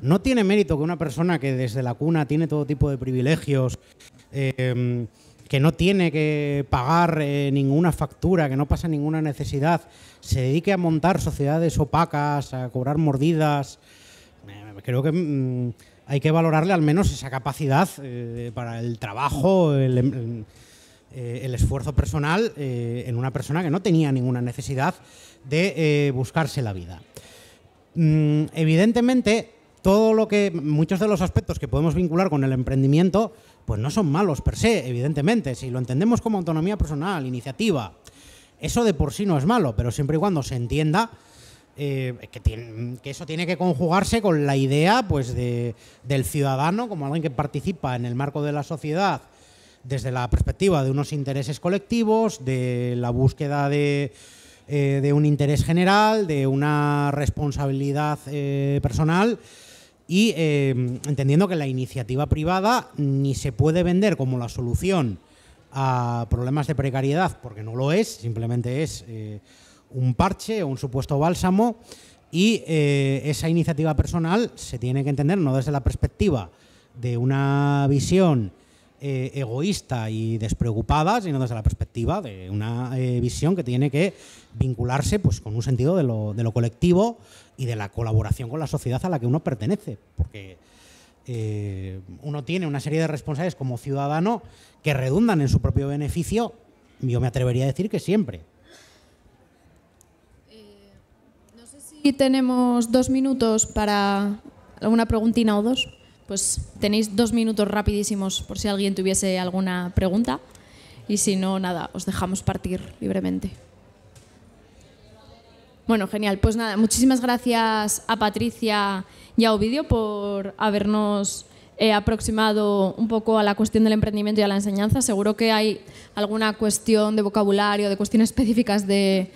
No tiene mérito que una persona que desde la cuna tiene todo tipo de privilegios, que no tiene que pagar ninguna factura, que no pasa ninguna necesidad, se dedique a montar sociedades opacas, a cobrar mordidas. Creo que hay que valorarle al menos esa capacidad para el trabajo, el esfuerzo personal en una persona que no tenía ninguna necesidad de buscarse la vida. Evidentemente, muchos de los aspectos que podemos vincular con el emprendimiento, pues no son malos per se, evidentemente. Si lo entendemos como autonomía personal, iniciativa, eso de por sí no es malo, pero siempre y cuando se entienda que eso tiene que conjugarse con la idea pues, del ciudadano como alguien que participa en el marco de la sociedad desde la perspectiva de unos intereses colectivos, de la búsqueda de un interés general, de una responsabilidad personal y entendiendo que la iniciativa privada ni se puede vender como la solución a problemas de precariedad, porque no lo es, simplemente es un parche o un supuesto bálsamo, y esa iniciativa personal se tiene que entender no desde la perspectiva de una visión egoísta y despreocupada, sino desde la perspectiva de una visión que tiene que vincularse pues, con un sentido de lo colectivo y de la colaboración con la sociedad a la que uno pertenece, porque uno tiene una serie de responsabilidades como ciudadano que redundan en su propio beneficio, yo me atrevería a decir que siempre. No sé si tenemos 2 minutos para alguna preguntina o dos. Pues tenéis 2 minutos rapidísimos por si alguien tuviese alguna pregunta y si no, nada, os dejamos partir libremente. Bueno, genial. Pues nada, muchísimas gracias a Patricia y a Ovidio por habernos aproximado un poco a la cuestión del emprendimiento y a la enseñanza. Seguro que hay alguna cuestión de vocabulario, de cuestiones específicas de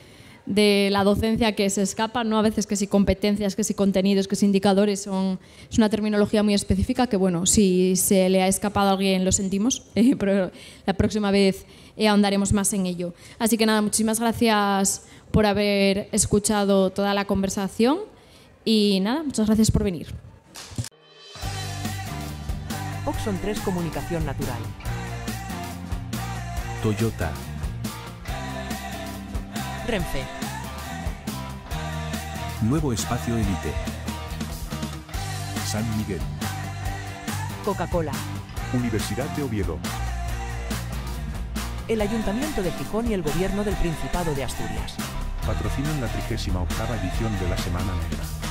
la docencia que se escapa, ¿no? A veces que si competencias, que si contenidos, que si indicadores, es una terminología muy específica que, bueno, si se le ha escapado a alguien lo sentimos, pero la próxima vez ahondaremos más en ello. Así que nada, muchísimas gracias por haber escuchado toda la conversación y nada, muchas gracias por venir. Oxon 3 Comunicación Natural. Toyota. Renfe. Nuevo Espacio Elite. San Miguel. Coca-Cola. Universidad de Oviedo. El Ayuntamiento de Gijón y el Gobierno del Principado de Asturias. Patrocinan la 38ª edición de la Semana Negra.